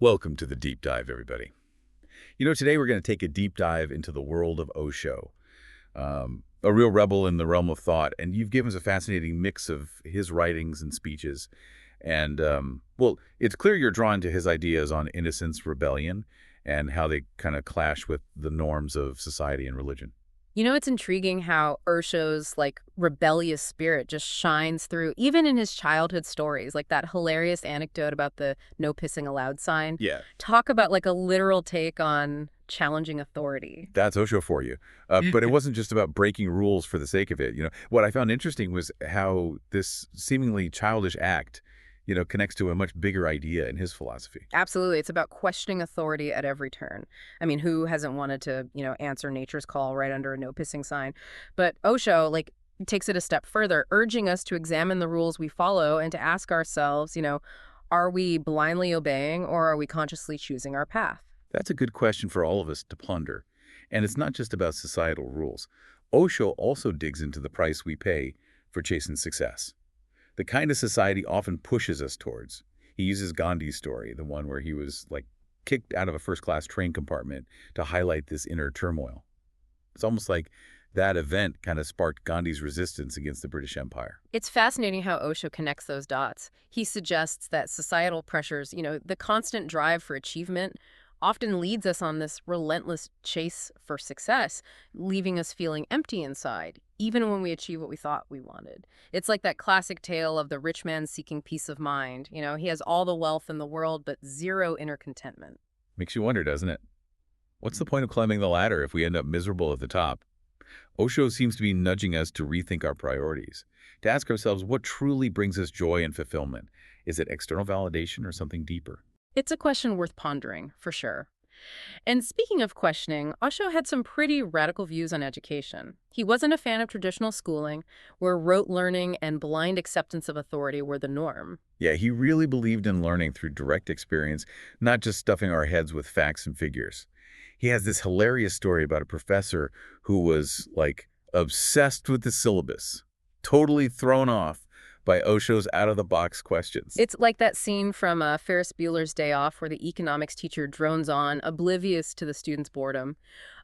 Welcome to the deep dive, everybody. Today we're going to take a deep dive into the world of Osho, a real rebel in the realm of thought. And you've given us a fascinating mix of his writings and speeches. And, well, it's clear you're drawn to his ideas on innocence, rebellion, and how they kind of clash with the norms of society and religion. It's intriguing how Ursho's rebellious spirit just shines through even in his childhood stories, like that hilarious anecdote about the no pissing allowed sign. Yeah, Talk about a literal take on challenging authority. that's Osho for you. But it wasn't just about breaking rules for the sake of it. What I found interesting was how this seemingly childish act, connects to a much bigger idea in his philosophy. Absolutely. It's about questioning authority at every turn. I mean, who hasn't wanted to, answer nature's call right under a no pissing sign? But Osho, takes it a step further, urging us to examine the rules we follow and to ask ourselves, are we blindly obeying or are we consciously choosing our path? That's a good question for all of us to ponder. And it's not just about societal rules. Osho also digs into the price we pay for chasing success, the kind of society often pushes us towards. He uses Gandhi's story, the one where he was, kicked out of a first-class train compartment to highlight this inner turmoil. It's almost like that event kind of sparked Gandhi's resistance against the British Empire. It's fascinating how Osho connects those dots. He suggests that societal pressures, the constant drive for achievement, often leads us on this relentless chase for success, leaving us feeling empty inside, even when we achieve what we thought we wanted. It's like that classic tale of the rich man seeking peace of mind. He has all the wealth in the world, but zero inner contentment. Makes you wonder, doesn't it? What's the point of climbing the ladder if we end up miserable at the top? Osho seems to be nudging us to rethink our priorities, to ask ourselves what truly brings us joy and fulfillment. Is it external validation or something deeper? It's a question worth pondering, for sure. And speaking of questioning, Osho had some pretty radical views on education. He wasn't a fan of traditional schooling, where rote learning and blind acceptance of authority were the norm. Yeah, he really believed in learning through direct experience, not just stuffing our heads with facts and figures. He has this hilarious story about a professor who was, obsessed with the syllabus, totally thrown off by Osho's out-of-the-box questions. It's like that scene from Ferris Bueller's Day Off where the economics teacher drones on, oblivious to the students' boredom.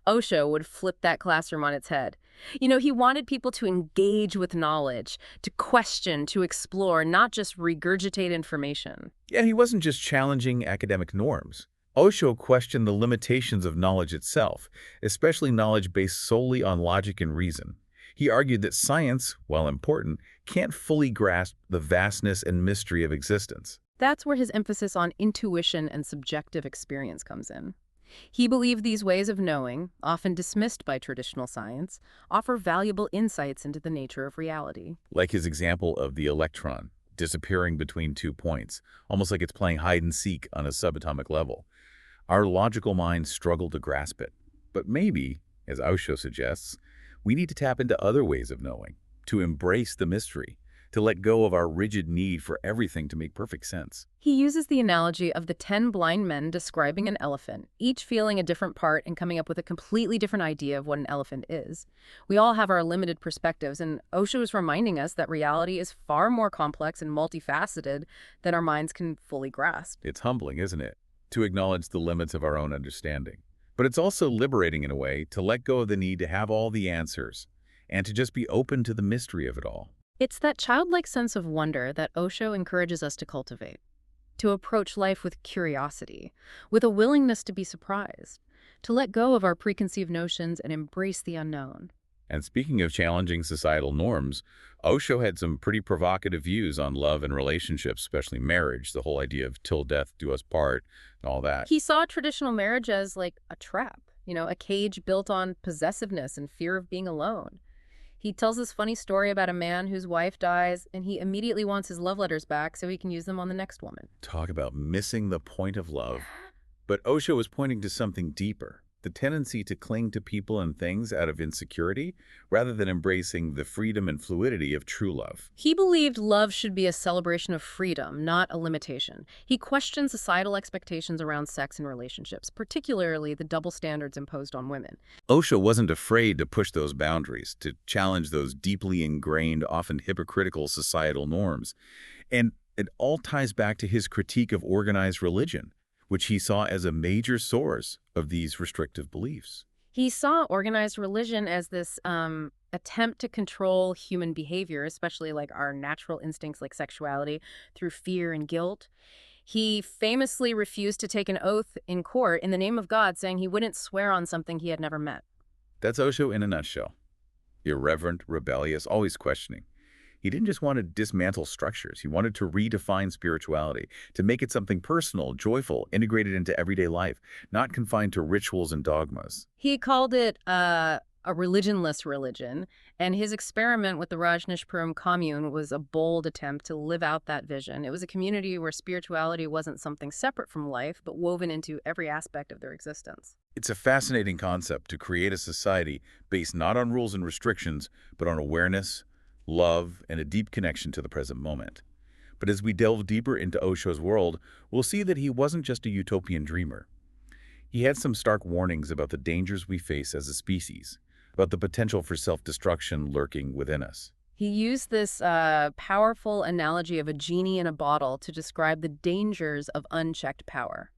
Osho would flip that classroom on its head. He wanted people to engage with knowledge, to question, to explore, not just regurgitate information. Yeah, he wasn't just challenging academic norms. Osho questioned the limitations of knowledge itself, especially knowledge based solely on logic and reason. He argued that science, while important, can't fully grasp the vastness and mystery of existence. That's where his emphasis on intuition and subjective experience comes in. He believed these ways of knowing, often dismissed by traditional science, offer valuable insights into the nature of reality. Like his example of the electron disappearing between 2 points, almost like it's playing hide and seek on a subatomic level. Our logical minds struggle to grasp it. But maybe, as Osho suggests, we need to tap into other ways of knowing, to embrace the mystery, to let go of our rigid need for everything to make perfect sense. He uses the analogy of the 10 blind men describing an elephant, each feeling a different part and coming up with a completely different idea of what an elephant is. We all have our limited perspectives, and Osho is reminding us that reality is far more complex and multifaceted than our minds can fully grasp. It's humbling, isn't it, to acknowledge the limits of our own understanding. But it's also liberating in a way to let go of the need to have all the answers and to just be open to the mystery of it all. It's that childlike sense of wonder that Osho encourages us to cultivate, to approach life with curiosity, with a willingness to be surprised, to let go of our preconceived notions and embrace the unknown. And speaking of challenging societal norms, Osho had some pretty provocative views on love and relationships, especially marriage, the whole idea of till death do us part and all that. He saw traditional marriage as a trap, a cage built on possessiveness and fear of being alone. He tells this funny story about a man whose wife dies, and he immediately wants his love letters back so he can use them on the next woman. Talk about missing the point of love. But Osho was pointing to something deeper, the tendency to cling to people and things out of insecurity, rather than embracing the freedom and fluidity of true love. He believed love should be a celebration of freedom, not a limitation. He questioned societal expectations around sex and relationships, particularly the double standards imposed on women. Osho wasn't afraid to push those boundaries, to challenge those deeply ingrained, often hypocritical societal norms. And it all ties back to his critique of organized religion, which he saw as a major source of these restrictive beliefs. He saw organized religion as this attempt to control human behavior, especially like our natural instincts like sexuality, through fear and guilt. He famously refused to take an oath in court in the name of God, saying he wouldn't swear on something he had never met. That's Osho in a nutshell. Irreverent, rebellious, always questioning. He didn't just want to dismantle structures. He wanted to redefine spirituality, to make it something personal, joyful, integrated into everyday life, not confined to rituals and dogmas. He called it a religionless religion, and his experiment with the Rajneeshpuram commune was a bold attempt to live out that vision. It was a community where spirituality wasn't something separate from life, but woven into every aspect of their existence. It's a fascinating concept to create a society based not on rules and restrictions, but on awareness, love, and a deep connection to the present moment. But as we delve deeper into Osho's world, we'll see that he wasn't just a utopian dreamer. He had some stark warnings about the dangers we face as a species, about the potential for self-destruction lurking within us. He used this powerful analogy of a genie in a bottle to describe the dangers of unchecked power.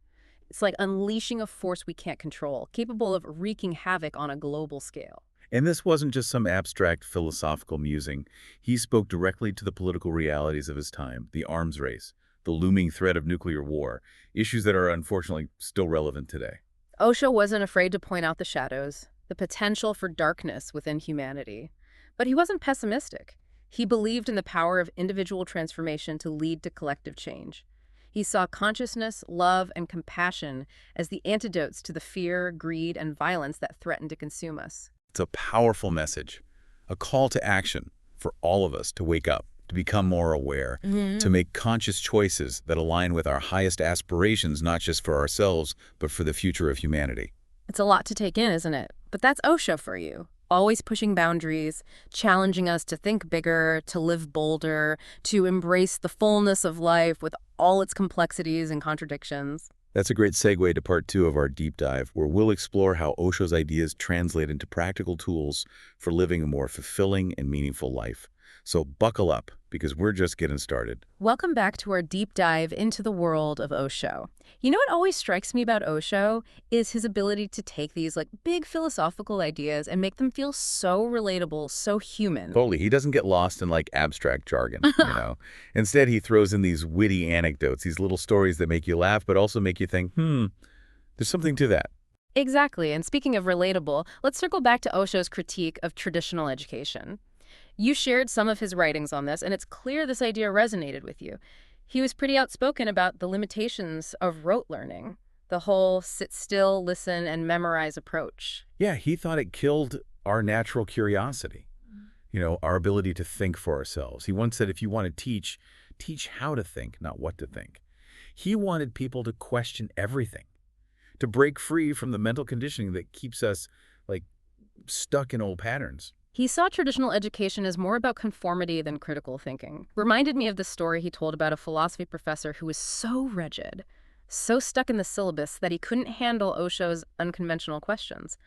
It's like unleashing a force we can't control, capable of wreaking havoc on a global scale. And this wasn't just some abstract philosophical musing. He spoke directly to the political realities of his time, the arms race, the looming threat of nuclear war, issues that are unfortunately still relevant today. Osho wasn't afraid to point out the shadows, the potential for darkness within humanity. But he wasn't pessimistic. He believed in the power of individual transformation to lead to collective change. He saw consciousness, love, and compassion as the antidotes to the fear, greed, and violence that threaten to consume us. It's a powerful message, a call to action for all of us to wake up, to become more aware, to make conscious choices that align with our highest aspirations, not just for ourselves, but for the future of humanity. It's a lot to take in, isn't it? But that's Osho for you. Always pushing boundaries, challenging us to think bigger, to live bolder, to embrace the fullness of life with all its complexities and contradictions. That's a great segue to part 2 of our deep dive, where we'll explore how Osho's ideas translate into practical tools for living a more fulfilling and meaningful life. So buckle up, because we're just getting started. Welcome back to our deep dive into the world of Osho. You know what always strikes me about Osho is his ability to take these like big philosophical ideas and make them feel so relatable, so human. Totally. He doesn't get lost in like abstract jargon, you know. Instead, he throws in these witty anecdotes, these little stories that make you laugh, but also make you think, there's something to that. Exactly. And speaking of relatable, let's circle back to Osho's critique of traditional education. You shared some of his writings on this, and it's clear this idea resonated with you. He was pretty outspoken about the limitations of rote learning, the whole sit still, listen, and memorize approach. Yeah, he thought it killed our natural curiosity, our ability to think for ourselves. He once said, if you want to teach, teach how to think, not what to think. He wanted people to question everything, to break free from the mental conditioning that keeps us, like, stuck in old patterns. He saw traditional education as more about conformity than critical thinking. Reminded me of the story he told about a philosophy professor who was so rigid, so stuck in the syllabus that he couldn't handle Osho's unconventional questions.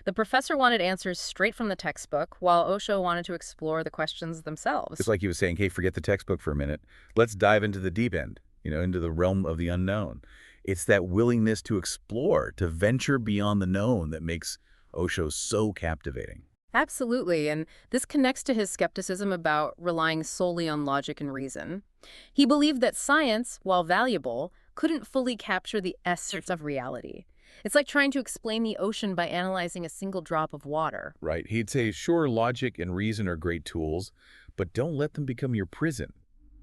The professor wanted answers straight from the textbook, while Osho wanted to explore the questions themselves. It's like he was saying, hey, forget the textbook for a minute. Let's dive into the deep end, into the realm of the unknown. It's that willingness to explore, to venture beyond the known that makes Osho so captivating. Absolutely, and this connects to his skepticism about relying solely on logic and reason. He believed that science, while valuable, couldn't fully capture the essence of reality. It's like trying to explain the ocean by analyzing a single drop of water. Right. He'd say, sure, logic and reason are great tools, but don't let them become your prison.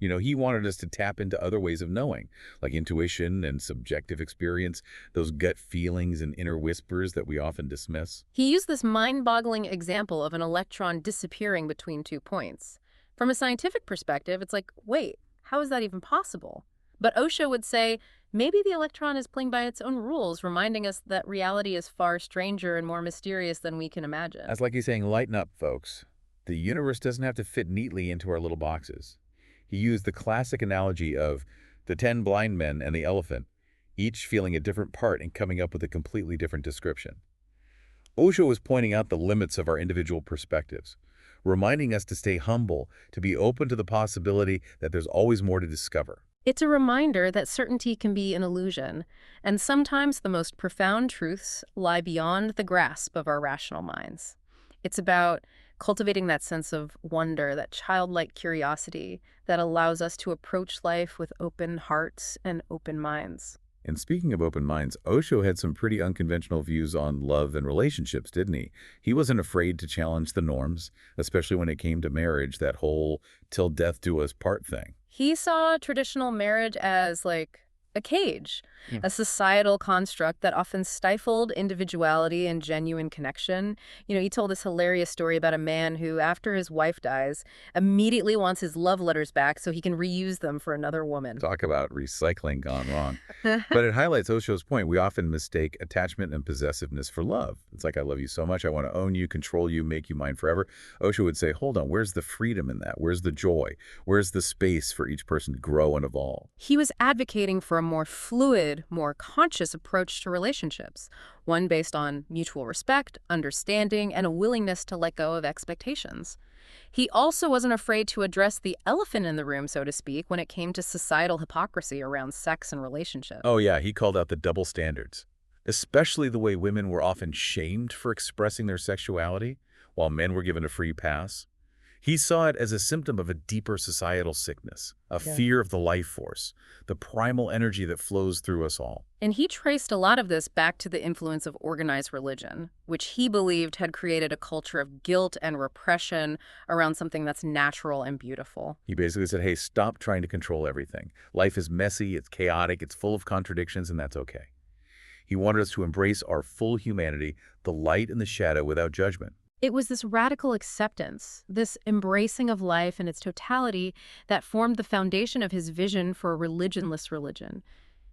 He wanted us to tap into other ways of knowing, like intuition and subjective experience, those gut feelings and inner whispers that we often dismiss. He used this mind-boggling example of an electron disappearing between 2 points. From a scientific perspective, it's like, wait, how is that even possible? But Osho would say, maybe the electron is playing by its own rules, reminding us that reality is far stranger and more mysterious than we can imagine. That's like he's saying, lighten up, folks. The universe doesn't have to fit neatly into our little boxes. He used the classic analogy of the 10 blind men and the elephant, each feeling a different part and coming up with a completely different description. Osho was pointing out the limits of our individual perspectives, reminding us to stay humble, to be open to the possibility that there's always more to discover. It's a reminder that certainty can be an illusion, and sometimes the most profound truths lie beyond the grasp of our rational minds. It's about cultivating that sense of wonder, that childlike curiosity that allows us to approach life with open hearts and open minds. And speaking of open minds, Osho had some pretty unconventional views on love and relationships, didn't he? He wasn't afraid to challenge the norms, especially when it came to marriage, that whole till death do us part thing. He saw traditional marriage as like a cage, Yeah. a societal construct that often stifled individuality and genuine connection. He told this hilarious story about a man who, after his wife dies, immediately wants his love letters back so he can reuse them for another woman. Talk about recycling gone wrong. But it highlights Osho's point. We often mistake attachment and possessiveness for love. It's like, I love you so much, I want to own you, control you, make you mine forever. Osho would say, hold on, where's the freedom in that? Where's the joy? Where's the space for each person to grow and evolve? He was advocating for a more fluid, more conscious approach to relationships, one based on mutual respect, understanding, and a willingness to let go of expectations. He also wasn't afraid to address the elephant in the room, so to speak, when it came to societal hypocrisy around sex and relationships. Oh yeah, he called out the double standards, especially the way women were often shamed for expressing their sexuality, while men were given a free pass. He saw it as a symptom of a deeper societal sickness, a Yeah. fear of the life force, the primal energy that flows through us all. And he traced a lot of this back to the influence of organized religion, which he believed had created a culture of guilt and repression around something that's natural and beautiful. He basically said, hey, stop trying to control everything. Life is messy, it's chaotic, it's full of contradictions, and that's okay. He wanted us to embrace our full humanity, the light and the shadow, without judgment. It was this radical acceptance, this embracing of life in its totality, that formed the foundation of his vision for a religionless religion.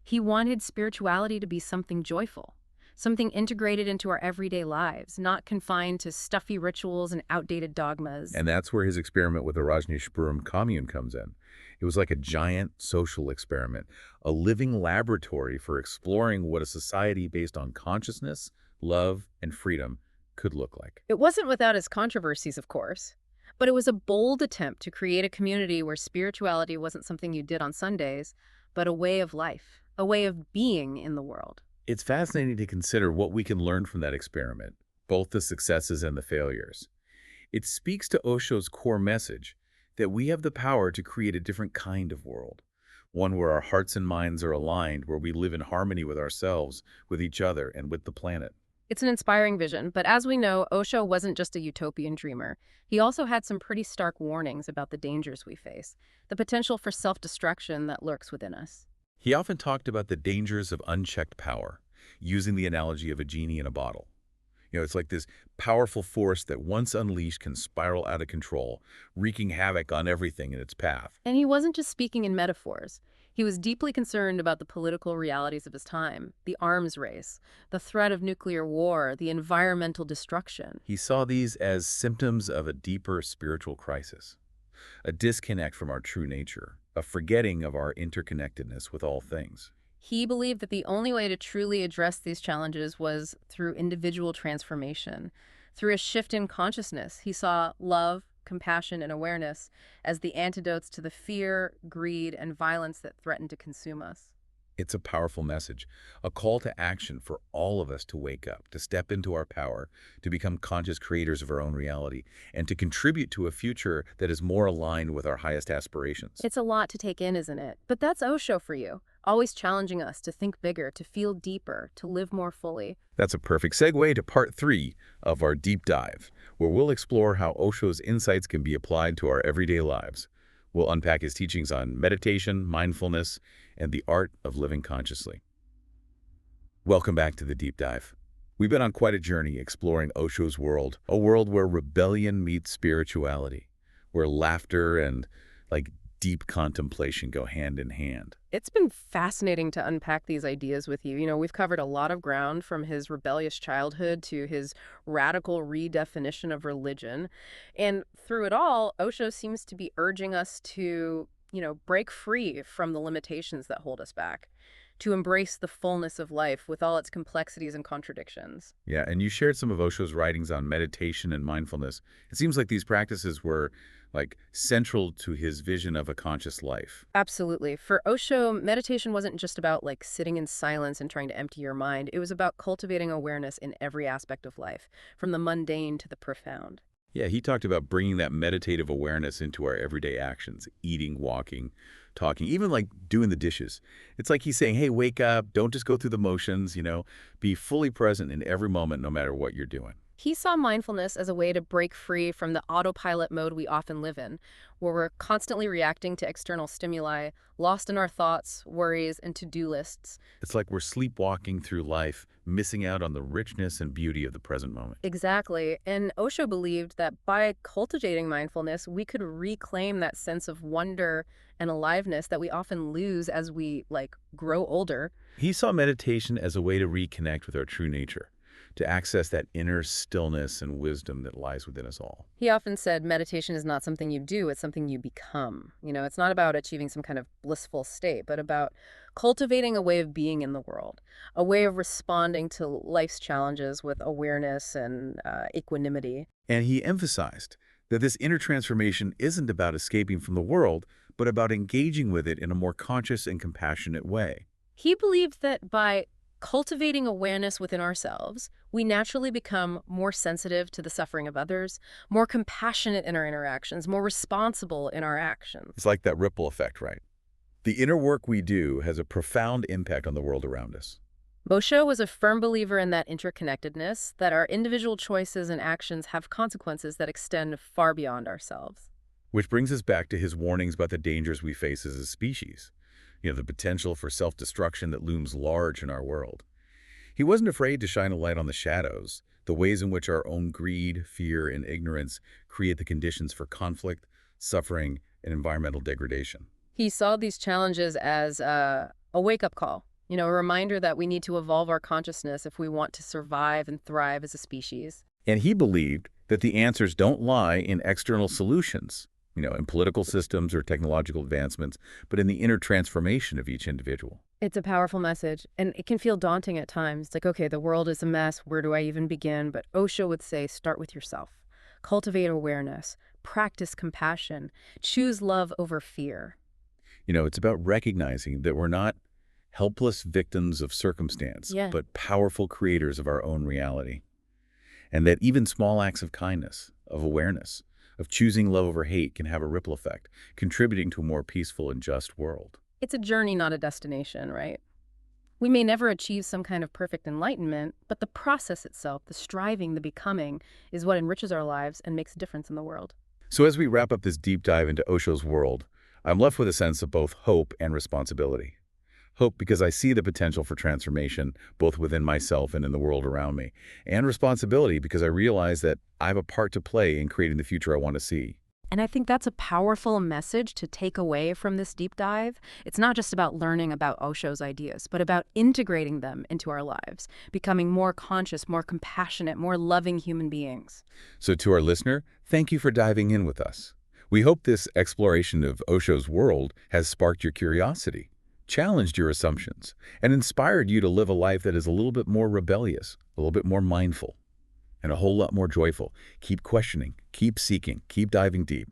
He wanted spirituality to be something joyful, something integrated into our everyday lives, not confined to stuffy rituals and outdated dogmas. And that's where his experiment with the Rajneeshpuram commune comes in. It was like a giant social experiment, a living laboratory for exploring what a society based on consciousness, love, and freedom could look like. It wasn't without its controversies, of course, but it was a bold attempt to create a community where spirituality wasn't something you did on Sundays, but a way of life, a way of being in the world. It's fascinating to consider what we can learn from that experiment, both the successes and the failures. It speaks to Osho's core message that we have the power to create a different kind of world, one where our hearts and minds are aligned, where we live in harmony with ourselves, with each other, and with the planet. It's an inspiring vision, but as we know, Osho wasn't just a utopian dreamer. He also had some pretty stark warnings about the dangers we face, the potential for self-destruction that lurks within us. He often talked about the dangers of unchecked power, using the analogy of a genie in a bottle. It's like this powerful force that once unleashed can spiral out of control, wreaking havoc on everything in its path. And he wasn't just speaking in metaphors. He was deeply concerned about the political realities of his time, the arms race, the threat of nuclear war, the environmental destruction. He saw these as symptoms of a deeper spiritual crisis, a disconnect from our true nature, a forgetting of our interconnectedness with all things. He believed that the only way to truly address these challenges was through individual transformation, through a shift in consciousness. He saw love, compassion, and awareness as the antidotes to the fear, greed, and violence that threaten to consume us. It's a powerful message, a call to action for all of us to wake up, to step into our power, to become conscious creators of our own reality, and to contribute to a future that is more aligned with our highest aspirations. It's a lot to take in, isn't it? But that's Osho for you, always challenging us to think bigger, to feel deeper, to live more fully. That's a perfect segue to part 3 of our deep dive, where we'll explore how Osho's insights can be applied to our everyday lives. We'll unpack his teachings on meditation, mindfulness, and the art of living consciously. Welcome back to the deep dive. We've been on quite a journey exploring Osho's world, a world where rebellion meets spirituality, where laughter and deep contemplation go hand in hand. It's been fascinating to unpack these ideas with you. We've covered a lot of ground, from his rebellious childhood to his radical redefinition of religion. And through it all, Osho seems to be urging us to, break free from the limitations that hold us back, to embrace the fullness of life with all its complexities and contradictions. Yeah, and you shared some of Osho's writings on meditation and mindfulness. It seems like these practices were like central to his vision of a conscious life. Absolutely. For Osho, meditation wasn't just about like sitting in silence and trying to empty your mind. It was about cultivating awareness in every aspect of life, from the mundane to the profound. Yeah, he talked about bringing that meditative awareness into our everyday actions, eating, walking, talking, even like doing the dishes. It's like he's saying, hey, wake up, don't just go through the motions, be fully present in every moment, no matter what you're doing. He saw mindfulness as a way to break free from the autopilot mode we often live in, where we're constantly reacting to external stimuli, lost in our thoughts, worries, and to-do lists. It's like we're sleepwalking through life, missing out on the richness and beauty of the present moment. Exactly. And Osho believed that by cultivating mindfulness, we could reclaim that sense of wonder and aliveness that we often lose as we, like, grow older. He saw meditation as a way to reconnect with our true nature, to access that inner stillness and wisdom that lies within us all. He often said meditation is not something you do, it's something you become. It's not about achieving some kind of blissful state, but about cultivating a way of being in the world, a way of responding to life's challenges with awareness and equanimity. And he emphasized that this inner transformation isn't about escaping from the world, but about engaging with it in a more conscious and compassionate way. He believed that by cultivating awareness within ourselves, we naturally become more sensitive to the suffering of others, more compassionate in our interactions, more responsible in our actions. It's like that ripple effect, right? The inner work we do has a profound impact on the world around us. Osho was a firm believer in that interconnectedness, that our individual choices and actions have consequences that extend far beyond ourselves. Which brings us back to his warnings about the dangers we face as a species. The potential for self-destruction that looms large in our world. He wasn't afraid to shine a light on the shadows, the ways in which our own greed, fear, and ignorance create the conditions for conflict, suffering, and environmental degradation. He saw these challenges as a wake-up call, a reminder that we need to evolve our consciousness if we want to survive and thrive as a species. And he believed that the answers don't lie in external solutions, in political systems or technological advancements, but in the inner transformation of each individual. It's a powerful message, and it can feel daunting at times. Like, okay, the world is a mess. Where do I even begin? But Osho would say, start with yourself. Cultivate awareness. Practice compassion. Choose love over fear. It's about recognizing that we're not helpless victims of circumstance, Yeah. but powerful creators of our own reality. And that even small acts of kindness, of awareness, of choosing love over hate can have a ripple effect, contributing to a more peaceful and just world. It's a journey, not a destination, right? We may never achieve some kind of perfect enlightenment, but the process itself, the striving, the becoming, is what enriches our lives and makes a difference in the world. So as we wrap up this deep dive into Osho's world, I'm left with a sense of both hope and responsibility. Hope because I see the potential for transformation, both within myself and in the world around me. And responsibility because I realize that I have a part to play in creating the future I want to see. And I think that's a powerful message to take away from this deep dive. It's not just about learning about Osho's ideas, but about integrating them into our lives, becoming more conscious, more compassionate, more loving human beings. So to our listener, thank you for diving in with us. We hope this exploration of Osho's world has sparked your curiosity, challenged your assumptions, and inspired you to live a life that is a little bit more rebellious, a little bit more mindful, and a whole lot more joyful. Keep questioning, keep seeking, keep diving deep.